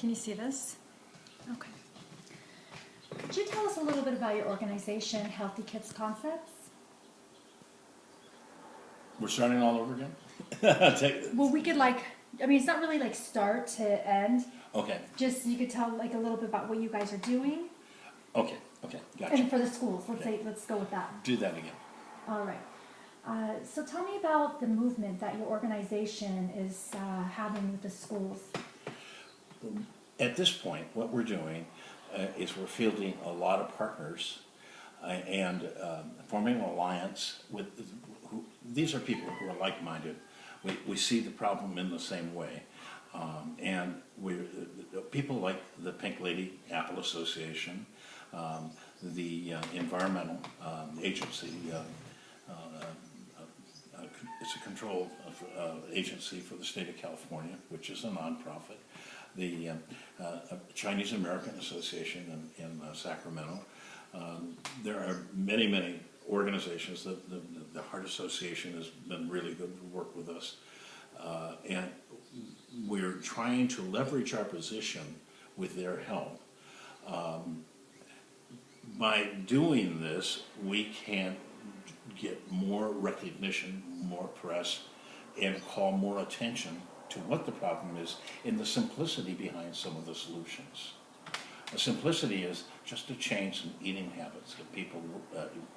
Can you see this? Okay. Could you tell us a little bit about your organization, Healthy Kids Concepts? We're starting all over again? Well, we could it's not really like start to end. Okay, Just you could tell like a little bit about what you guys are doing. okay, gotcha. And for the schools, Okay. let's go with that. Do that again. All right. So tell me about the movement that your organization is having with the schools. At this point, what we're doing is we're fielding a lot of partners and forming an alliance with, these are people who are like-minded. We see the problem in the same way. And people like the Pink Lady Apple Association, the environmental agency, it's a control agency for the state of California, which is a nonprofit. The Chinese American Association in Sacramento. There are many organizations. The Heart Association has been really good to work with us. And we're trying to leverage our position with their help. By doing this, we can get more recognition, more press, and call more attention to what the problem is and the simplicity behind some of the solutions. The simplicity is just to change some eating habits, get people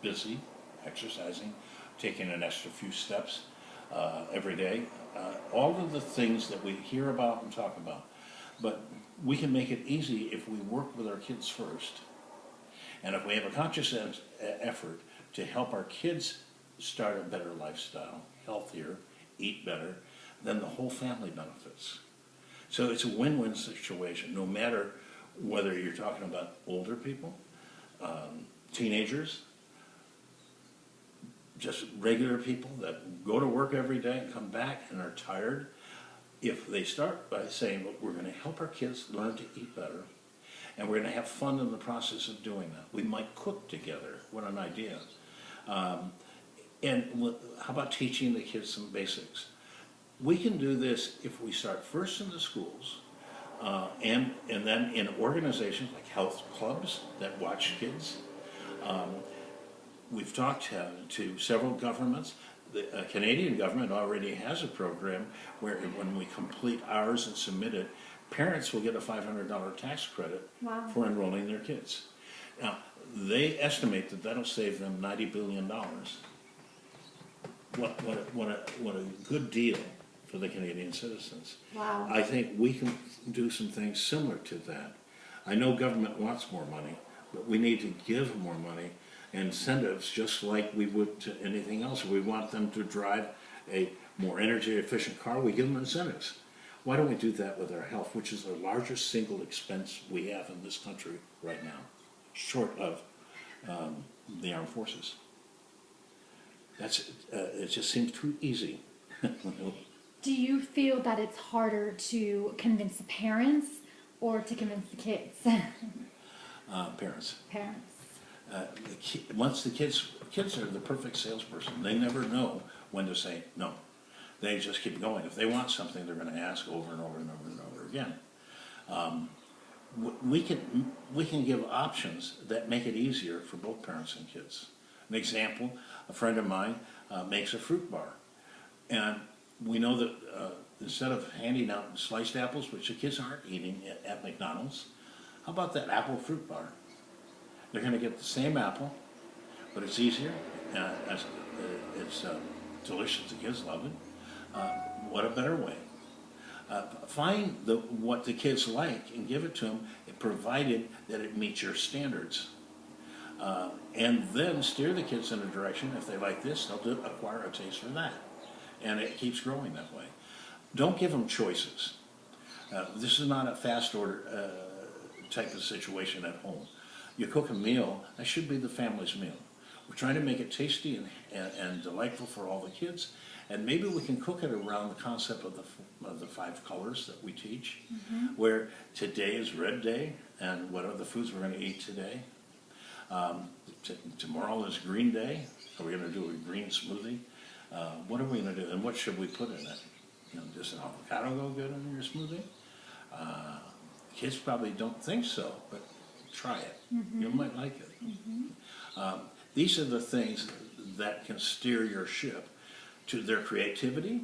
busy, exercising, taking an extra few steps every day. All of the things that we hear about and talk about. But we can make it easy if we work with our kids first. And if we have a conscious effort to help our kids start a better lifestyle, healthier, eat better, then the whole family benefits. So it's a win-win situation, no matter whether you're talking about older people, teenagers, just regular people that go to work every day and come back and are tired. If they start by saying, look, we're going to help our kids learn to eat better, and we're going to have fun in the process of doing that. We might cook together. What an idea. And how about teaching the kids some basics? We can do this if we start first in the schools, and then in organizations like health clubs that watch kids. We've talked to several governments. The Canadian government already has a program where when we complete ours and submit it, parents will get a $500 tax credit for enrolling their kids. Now, they estimate that that'll save them $90 billion. What a good deal for the Canadian citizens. Wow. I think we can do some things similar to that. I know government wants more money, but we need to give more money, incentives, just like we would to anything else. If we want them to drive a more energy efficient car, we give them incentives. Why don't we do that with our health, which is the largest single expense we have in this country right now, short of the armed forces? It just seems too easy. Do you feel that it's harder to convince the parents or to convince the kids? Parents. Parents. Once the kids are the perfect salesperson. They never know when to say no. They just keep going. If they want something, they're going to ask over and over and over and over again. We can give options that make it easier for both parents and kids. An example, a friend of mine makes a fruit bar. And we know that instead of handing out sliced apples, which the kids aren't eating at McDonald's, how about that apple fruit bar? They're going to get the same apple, but it's easier. It's delicious. The kids love it. What a better way. Find what the kids like and give it to them, provided that it meets your standards. And then steer the kids in a direction. If they like this, they'll acquire a taste for that. And it keeps growing that way. Don't give them choices. This is not a fast order type of situation at home. You cook a meal, that should be the family's meal. We're trying to make it tasty and delightful for all the kids. And maybe we can cook it around the concept of the 5 colors that we teach, where today is red day, and what are the foods we're going to eat today. Tomorrow is green day. Are we going to do a green smoothie? What are we going to do, and what should we put in it? Does an avocado go good in your smoothie? Kids probably don't think so, but try it. You might like it. These are the things that can steer your ship to their creativity,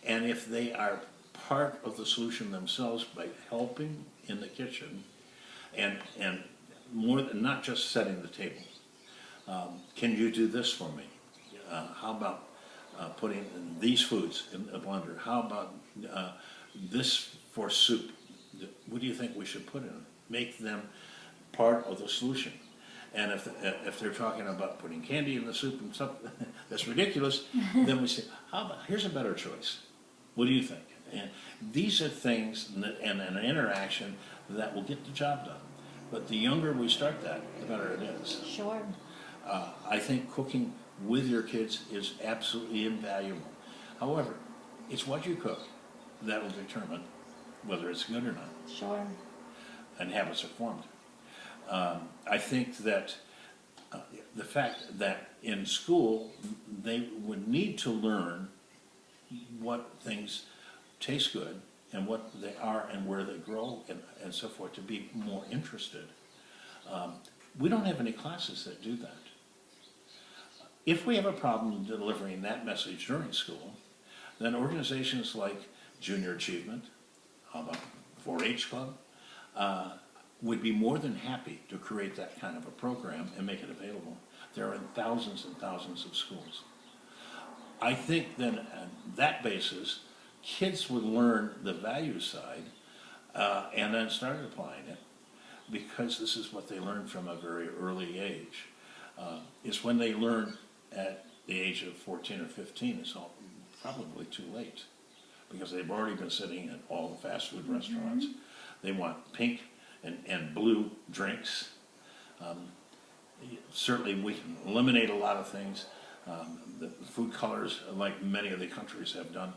and if they are part of the solution themselves by helping in the kitchen, and more than not just setting the table. Can you do this for me? How about putting these foods in a blender? How about this for soup? What do you think we should put in it? Make them part of the solution. And if they're talking about putting candy in the soup and stuff, that's ridiculous, then we say, how about, here's a better choice. What do you think? And these are things and an interaction that will get the job done. But the younger we start that, the better it is. Sure. I think cooking with your kids is absolutely invaluable. However, it's what you cook that will determine whether it's good or not. Sure. And habits are formed. I think that the fact that in school they would need to learn what things taste good and what they are and where they grow and so forth to be more interested. We don't have any classes that do that. If we have a problem delivering that message during school, then organizations like Junior Achievement, 4-H Club, would be more than happy to create that kind of a program and make it available. There are in thousands and thousands of schools. I think then on that basis, kids would learn the value side and then start applying it, because this is what they learn from a very early age. It's when they learn at the age of 14 or 15, it's all probably too late, because they've already been sitting at all the fast food restaurants. They want pink and blue drinks. Certainly we can eliminate a lot of things. The food colors, like many of the countries have done,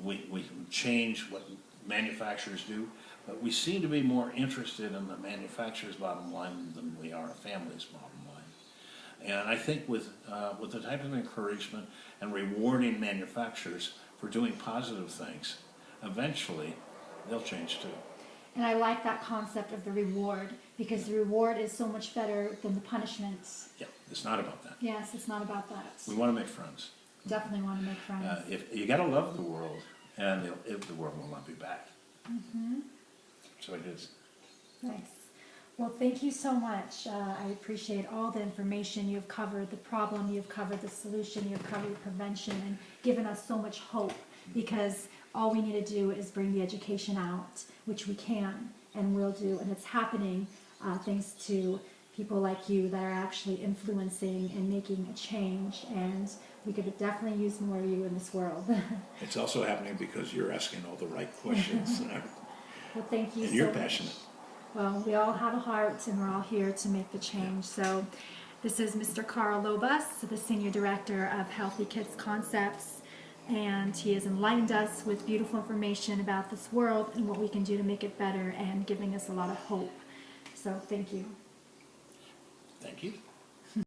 we can change what manufacturers do, but we seem to be more interested in the manufacturer's bottom line than we are a family's bottom line. And I think with the type of encouragement and rewarding manufacturers for doing positive things, eventually they'll change too. And I like that concept of the reward, because the reward is so much better than the punishment. Yeah, it's not about that. Yes, it's not about that. We want to make friends. Definitely want to make friends. If you got to love the world, and the world will not be back. So it is. Nice. Well, thank you so much. I appreciate all the information. You've covered the problem, you've covered the solution, you've covered prevention, and given us so much hope, because all we need to do is bring the education out, which we can and will do, and it's happening thanks to people like you that are actually influencing and making a change, and we could definitely use more of you in this world. It's also happening because you're asking all the right questions. Well, thank you And so you're much. passionate. Well, we all have a heart, and we're all here to make the change. So this is Mr. Karl Loves, the Senior Director of Healthy Kids Concepts, and he has enlightened us with beautiful information about this world and what we can do to make it better, and giving us a lot of hope. So thank you. Thank you.